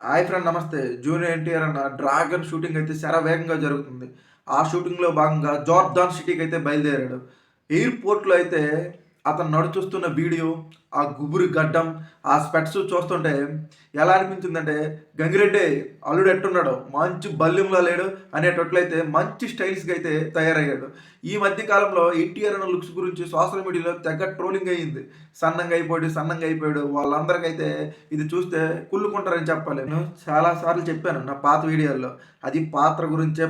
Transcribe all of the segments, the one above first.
Hi friend నమస్తే. Junior NTR అన్న 'dragon' shooting అయితే శరవేగంగా జరుగుతుంది. ఆ షూటింగ్‌లో భాగంగా జార్దాన్ సిటీకైతే బయలుదేరాడు. ఎయిర్‌పోర్ట్‌లో అయితే అతను నడుచొస్తున్న వీడియో, ఆ గుబురు గడ్డం, ఆ స్పెక్ట్స్ చూస్తుంటే ఎలా అనిపించిందంటే, 'గంగిరెడ్డి అల్లుడు ఎట్టున్నాడు? మంచి బల్లెంలా లేడు' అనేటట్లయితే మంచి స్టైల్స్‌గా అయితే తయారయ్యాడు. ఈ మధ్య కాలంలో ఎన్టీఆర్ అన్న లుక్స్ గురించి సోషల్ మీడియాలో తెగ ట్రోలింగ్ అయ్యింది. సన్నంగా అయిపోయాడు. వాళ్ళందరికైతే ఇది చూస్తే కుళ్ళుకుంటారని చెప్పాలి. నేను చాలా సార్లు చెప్పాను నా పాత వీడియోల్లో. అది పాత్ర గురించే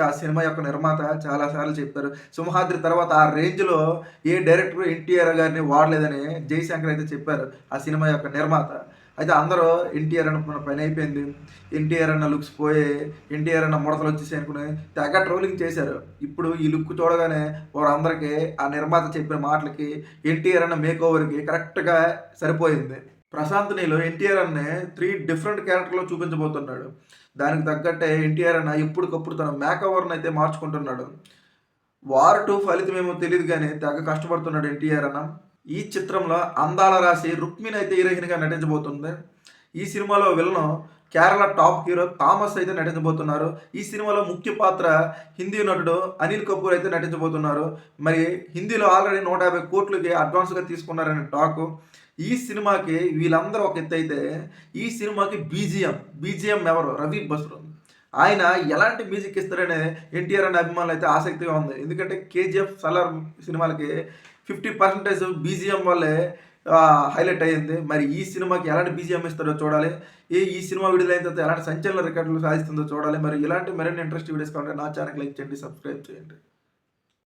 ఆ సినిమా యొక్క నిర్మాత చాలా సార్లు చెప్పారు. 'సింహాద్రి' తర్వాత ఆ రేంజ్‌లో ఏ డైరెక్టర్ ఎన్టీఆర్ గారిని వాడలేదని జయశంకర్ అయితే చెప్పారు. ఆ సినిమా యొక్క నిర్మాత. అయితే అందరూ ఎన్టీఆర్ అనుకున్న పని అయిపోయింది. ఎన్టీఆర్ అన్న లుక్స్ పోయాయి. ఎన్టీఆర్ అన్న ముడతలొచ్చేసాయి అనుకుని తెగ ట్రోలింగ్ చేశారు. ఇప్పుడు ఈ లుక్ చూడగానే వారందరికీ ఆ నిర్మాత చెప్పిన మాటలకి ఎన్టీఆర్ అన్న మేకోవర్‌కి కరెక్ట్‌గా సరిపోయింది. 'ప్రశాంత్ నీలో' ఎన్టీఆర్ అన్నే 3 డిఫరెంట్ క్యారెక్టర్‌లో చూపించబోతున్నాడు. దానికి తగ్గట్టే ఎన్టీఆర్ అన్న ఎప్పటికప్పుడు తన మేకోవర్‌నయితే మార్చుకుంటున్నాడు. 'వార్ 2' ఫలితమేమో తెలీదు గానీ తెగ కష్టపడుతున్నాడు ఎన్టీఆర్ అన్న. ఈ చిత్రంలో అందాల రాశి రుక్మిణి అయితే హీరోయిన్‌గా నటించబోతుంది. ఈ సినిమాలో villain Kerala top hero Thomas అయితే నటించబోతున్నారు. ఈ సినిమాలో ముఖ్య పాత్ర హిందీ నటుడు అనిల్ కపూర్ అయితే నటించబోతున్నారు. మరి హిందీలో ఆల్రెడీ 150,00,00,000కి అడ్వాన్స్‌గా తీసుకున్నారని టాకు. ఈ సినిమాకి వీళ్ళందరూ ఒక ఎత్తైతే, ఈ సినిమాకి బీజీఎం ఎవరు? రవి బస్రు. ఆయన ఎలాంటి మ్యూజిక్ ఇస్తారనే ఎన్టీఆర్ అనే అభిమానులైతే ఆసక్తిగా ఉంది. ఎందుకంటే 'కేజీఎఫ్', 'సలార్' సినిమాలకి 50% బీజీఎం వల్లే హైలైట్ అయ్యింది. మరి ఈ సినిమాకి ఎలాంటి బీజీఎం ఇస్తారో చూడాలి. ఈ సినిమా విడుదలైన తర్వాత ఎలాంటి సంచలన రికార్డులు సాధిస్తుందో చూడాలి. మరి ఇలాంటి మరిన్ని ఇంట్రెస్టింగ్ వీడియోస్ కావాలంటే నా ఛానల్‌కి లైక్ చేయండి, సబ్స్క్రైబ్ చేయండి.